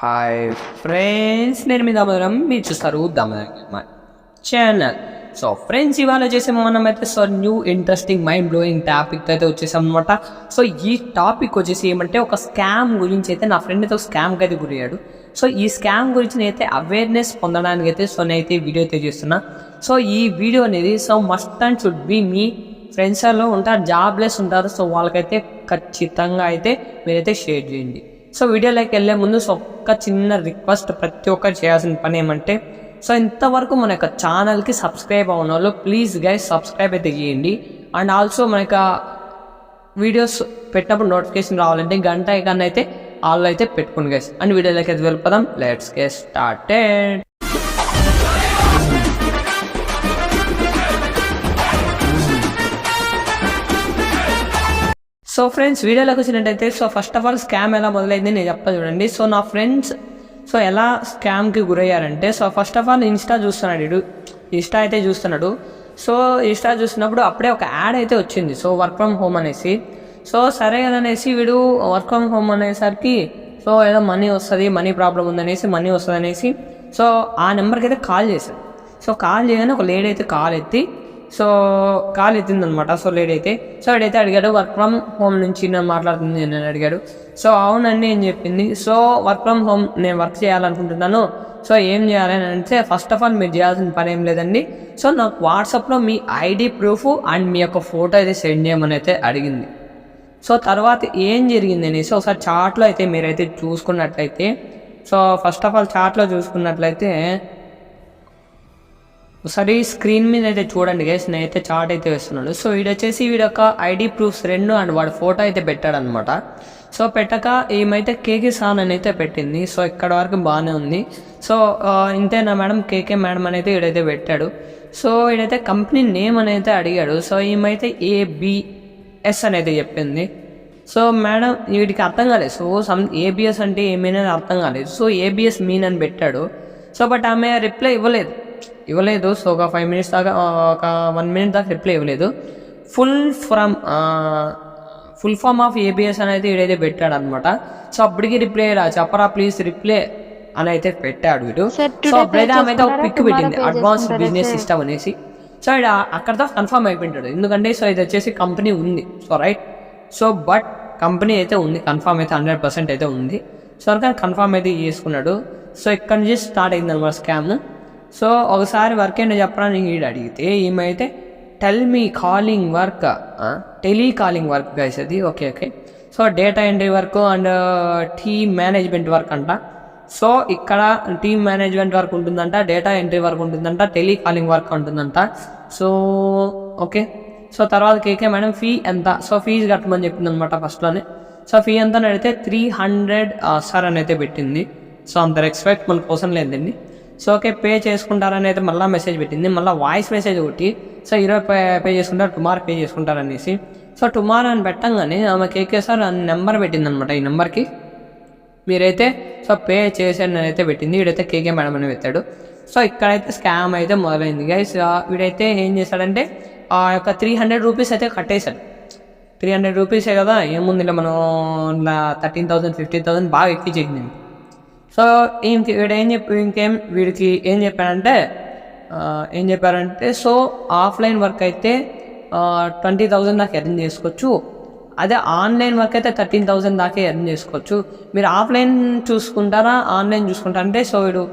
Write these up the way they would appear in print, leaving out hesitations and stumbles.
Hi friends, నేను మీ దామోదరం. మీరు చూస్తారు దామోదరం ఛానల్. సో ఫ్రెండ్స్, ఇవాళ వచ్చేసాము మనమైతే new interesting mind blowing topic అయితే వచ్చేసాం అనమాట. సో ఈ టాపిక్ వచ్చేసి ఏమంటే ఒక స్కామ్ గురించి అయితే నా ఫ్రెండ్ అయితే ఒక స్కామ్కి అయితే గురయ్యాడు. సో ఈ స్కామ్ గురించి నేనైతే అవేర్నెస్ పొందడానికి అయితే నేనైతే వీడియో అయితే చేస్తున్నా. సో ఈ వీడియో అనేది మస్ట్ అండ్ షుడ్ బి మీ ఫ్రెండ్స్లో ఉంటారు, జాబ్లెస్ ఉంటారు. సో వాళ్ళకైతే ఖచ్చితంగా అయితే మీరైతే షేర్ చేయండి. సో వీడియోలోకి వెళ్ళే ముందు ఒక్క చిన్న రిక్వెస్ట్, ప్రతి ఒక్కరు చేయాల్సిన పని ఏమంటే ఇంతవరకు మన యొక్క ఛానల్కి సబ్స్క్రైబ్ అవ్వని వాళ్ళు ప్లీజ్ గైస్ సబ్స్క్రైబ్ అయితే చేయండి. అండ్ ఆల్సో మన యొక్క వీడియోస్ పెట్టినప్పుడు నోటిఫికేషన్ రావాలంటే గంట ఐకాన్ అయితే ఆల్ అయితే పెట్టుకోండి గైస్. అండ్ వీడియోలోకి అయితే వెళ్ళిపోదాం. Let's get started. So friends, వీడియోలోకి వచ్చినట్టయితే ఫస్ట్ ఆఫ్ ఆల్ స్కామ్ ఎలా మొదలైంది నేను చెప్తా చూడండి. నా ఫ్రెండ్స్ ఎలా స్కామ్కి గురయ్యారంటే ఫస్ట్ ఆఫ్ ఆల్ ఇన్స్టా చూస్తున్నాడు. ఇన్స్టా చూస్తున్నప్పుడు అప్పుడే ఒక యాడ్ అయితే వచ్చింది. వర్క్ ఫ్రమ్ హోమ్ అనేసి. సరే కదనేసి వీడు వర్క్ ఫ్రమ్ హోమ్ అనేసరికి ఏదో మనీ వస్తుంది, మనీ ప్రాబ్లం ఉందనేసి మనీ వస్తుంది అనేసి ఆ నెంబర్కి అయితే కాల్ చేశాడు. కాల్ చేయగానే ఒక లేడీ అయితే కాల్ ఎత్తిందనమాట. లేడీ అయితే వీడైతే అడిగాడు, వర్క్ ఫ్రమ్ హోమ్ నుంచి నేను మాట్లాడుతుంది నేను అడిగాడు. అవునండి అని చెప్పింది. వర్క్ ఫ్రమ్ హోమ్ నేను వర్క్ చేయాలనుకుంటున్నాను. ఏం చేయాలని అంటే ఫస్ట్ ఆఫ్ ఆల్ మీరు చేయాల్సిన పని ఏం లేదండి. నాకు వాట్సాప్లో మీ ఐడి ప్రూఫ్ అండ్ మీ యొక్క ఫోటో అయితే సెండ్ చేయమని అయితే అడిగింది. తర్వాత ఏం జరిగింది అనేసి ఒకసారి చాట్లో అయితే మీరైతే చూసుకున్నట్లయితే ఫస్ట్ ఆఫ్ ఆల్ చాట్లో చూసుకున్నట్లయితే ఒకసారి స్క్రీన్ మీద అయితే చూడండి గైస్. నేనైతే చార్ట్ అయితే వేస్తున్నాడు. వీడొచ్చేసి వీడొక ఐడి ప్రూఫ్స్ 2 అండ్ వాడు ఫోటో అయితే పెట్టాడనమాట. పెట్టక ఏమైతే కేకే సాన్ అని అయితే పెట్టింది. ఇక్కడ వరకు బాగానే ఉంది. ఇంతేనా మేడం, కేకే మేడం అనేది వీడైతే పెట్టాడు. వీడైతే కంపెనీ నేమ్ అనేది అడిగాడు. ఏమైతే ABS అనేది చెప్పింది. మేడం వీడికి అర్థం కాలేదు. ABS అంటే ఏమైనా అర్థం కాలేదు. ABS మీన్ అని పెట్టాడు. బట్ ఆమె రిప్లై ఇవ్వలేదు. ఒక 5 minutes దాకా, ఒక 1 minute దాకా రిప్లై ఇవ్వలేదు. ఫుల్ ఫామ్ ఆఫ్ ABS అనేది వీడైతే పెట్టాడు అనమాట. అప్పటికి రిప్లై చెప్పరా ప్లీజ్ రిప్లై అని అయితే పెట్టాడు వీడు. అప్పుడైతే ఆమె అయితే ఒక పిక్ పెట్టింది, అడ్వాన్స్ బిజినెస్ సిస్టమ్ అనేసి. ఇది అక్కడతో కన్ఫర్మ్ అయిపోయింటాడు. ఎందుకంటే ఇది వచ్చేసి కంపెనీ ఉంది. రైట్. బట్ కంపెనీ అయితే ఉంది, కన్ఫర్మ్ అయితే 100% అయితే ఉంది. కన్ఫర్మ్ అయితే చేసుకున్నాడు. ఇక్కడ నుంచి స్టార్ట్ అయింది అనమాట స్కామ్. ఒకసారి వర్క్ ఏంటో చెప్పడానికి వీడు అడిగితే ఈమె tell me calling work, telecalling work guys అది. Okay. Data entry work and team management work అంట. ఇక్కడ టీమ్ మేనేజ్మెంట్ వర్క్ ఉంటుందంట, డేటా ఎంట్రీ వర్క్ ఉంటుందంట, టెలికాలింగ్ వర్క్ ఉంటుందంట. ఓకే. తర్వాత కేకే మేడం ఫీ ఎంత, ఫీజు కట్టమని చెప్పింది అనమాట ఫస్ట్లోనే. ఫీ ఎంత అని అడిగితే 300 సార్ అని అయితే పెట్టింది. అంత రెస్పెక్ట్ మన కోసం లేదండి. ఓకే, పే చేసుకుంటారని అయితే మళ్ళీ మెసేజ్ పెట్టింది. మళ్ళీ వాయిస్ మెసేజ్ ఒకటి, ఈరోజు పే చేసుకుంటారు, టుమారో పే చేసుకుంటారు అనేసి. టుమారో అని పెట్టంగానే ఆమె కేకే సార్ నెంబర్ పెట్టింది అనమాట. ఈ నెంబర్కి మీరైతే పే చేసేది అయితే పెట్టింది. వీడైతే కేకే మేడం అని పెట్టాడు. ఇక్కడైతే స్కామ్ అయితే మొదలైంది గైస్. వీడైతే ఏం చేశాడంటే ఆ యొక్క 300 రూపీస్ అయితే కట్టేశాడు. 300 రూపీసే కదా, ఏముంది ఇలా మనం 13,000 15,000 బాగా ఎక్కించేసింది. వీడికి ఏం చెప్పారంటే ఆఫ్లైన్ వర్క్ అయితే 20,000 దాకా ఎర్న్ చేసుకోవచ్చు. అదే ఆన్లైన్ వర్క్ అయితే 13,000 దాకా ఎర్న్ చేసుకోవచ్చు. మీరు ఆఫ్లైన్ చూసుకుంటారా ఆన్లైన్ చూసుకుంటారా అంటే వీడు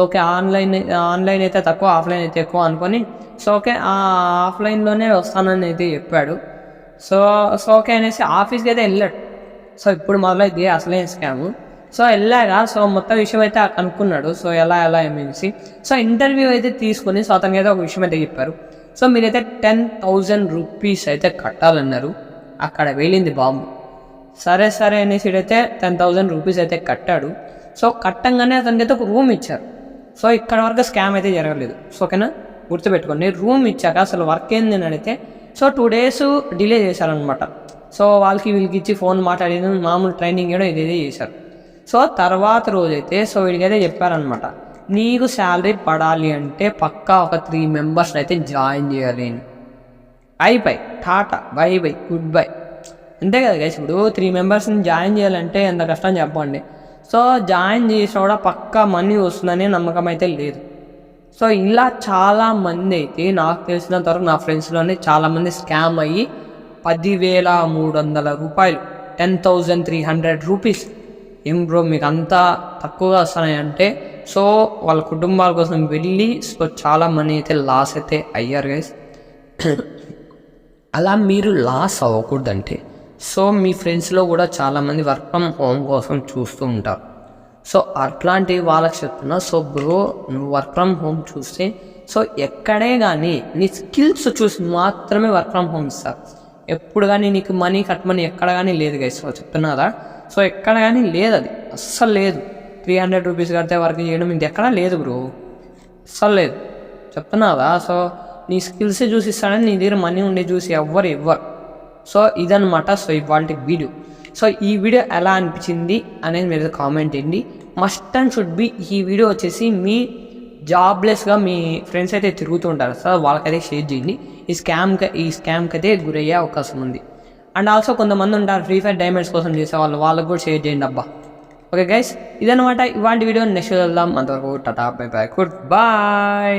ఓకే ఆన్లైన్ అయితే తక్కువ, ఆఫ్లైన్ అయితే ఎక్కువ అనుకొని ఓకే ఆఫ్లైన్లోనే వస్తానని అయితే చెప్పాడు. ఓకే అనేసి ఆఫీస్కి అయితే వెళ్ళాడు. ఇప్పుడు మొదలైంది అసలైన స్కాము. వెళ్ళాక మొత్తం విషయం అయితే కనుక్కున్నాడు. ఎలా ఏమేసి ఇంటర్వ్యూ అయితే తీసుకుని అతనికి అయితే ఒక విషయం అయితే చెప్పారు. మీరైతే 10,000 రూపీస్ అయితే కట్టాలన్నారు. అక్కడ వేలింది బాంబు. సరే అనేసి అయితే 10,000 రూపీస్ అయితే కట్టాడు. కట్టంగానే అతనికి అయితే ఒక రూమ్ ఇచ్చారు. ఇక్కడ వరకు స్కామ్ అయితే జరగలేదు. ఓకేనా, గుర్తుపెట్టుకోండి. రూమ్ ఇచ్చాక అసలు వర్క్ ఏంది అని అడిగితే 2 days డిలే చేశారనమాట. వీళ్ళకి ఇచ్చి ఫోన్ మాట్లాడి మామూలు ట్రైనింగ్ ఇవ్వడం ఇదే చేశారు. తర్వాత రోజైతే వీడికైతే చెప్పారనమాట, నీకు శాలరీ పడాలి అంటే పక్కా ఒక 3 members అయితే జాయిన్ చేయాలి అని. అయిపోయి టాటా బై గుడ్ బై అంతే కదా గైస్. ఇప్పుడు 3 members జాయిన్ చేయాలంటే ఎంత కష్టం చెప్పండి. సో జాయిన్ చేసినా కూడా పక్కా మనీ వస్తుందనే నమ్మకం అయితే లేదు. సో ఇలా చాలామంది అయితే నాకు తెలిసినంత వరకు నా ఫ్రెండ్స్లోనే చాలామంది స్కామ్ అయ్యి 10,300 రూపాయలు, 10,300 రూపీస్. ఏం బ్రో మీకు అంతా తక్కువగా వస్తున్నాయంటే, సో వాళ్ళ కుటుంబాల కోసం వెళ్ళి సో చాలా మనీ అయితే లాస్ అయితే అయ్యారు గైస్. అలా మీరు లాస్ అవ్వకూడదంటే సో మీ ఫ్రెండ్స్లో కూడా చాలామంది వర్క్ ఫ్రమ్ హోమ్ కోసం చూస్తూ ఉంటారు. సో అట్లాంటి వాళ్ళకి చెప్తున్నా, సో బ్రో నువ్వు వర్క్ ఫ్రమ్ హోమ్ చూస్తే సో ఎక్కడే కానీ నీ స్కిల్స్ చూసి మాత్రమే వర్క్ ఫ్రమ్ హోమ్ ఇస్తారు. ఎప్పుడు కానీ నీకు మనీ కట్టమని ఎక్కడ కానీ లేదు గైస్. సో చెప్తున్నారా, సో ఎక్కడ కానీ లేదు, అది అస్సలు లేదు. 300 రూపీస్ కడితే వర్క్ చేయడం ఇది ఎక్కడా లేదు బ్రో, అస్సలు లేదు. చెప్తున్నారా, సో నీ స్కిల్స్ చూసి ఇస్తాడని నీ దగ్గర మనీ ఉండి చూసి ఎవ్వరు ఇవ్వరు. సో ఇదన్నమాట సో ఇవాళ వీడియో. సో ఈ వీడియో ఎలా అనిపించింది అనేది మీరు కామెంట్ చేయండి. మస్ట్ అండ్ షుడ్ బి ఈ వీడియో వచ్చేసి మీ జాబ్లెస్గా మీ ఫ్రెండ్స్ అయితే తిరుగుతుంటారు సార్, వాళ్ళకైతే షేర్ చేయండి. ఈ స్కామ్కి అయితే గురయ్యే అవకాశం ఉంది. అండ్ ఆల్సో కొంతమంది ఉంటారు ఫ్రీ ఫైర్ డైమండ్స్ కోసం చేసే వాళ్ళకు కూడా షేర్ చేయండి అబ్బా. ఓకే గైస్, ఇదన్నమాట ఇవాళ వీడియో. నెక్స్ట్ వెళ్దాం. అంతవరకు tata bye bye, good bye.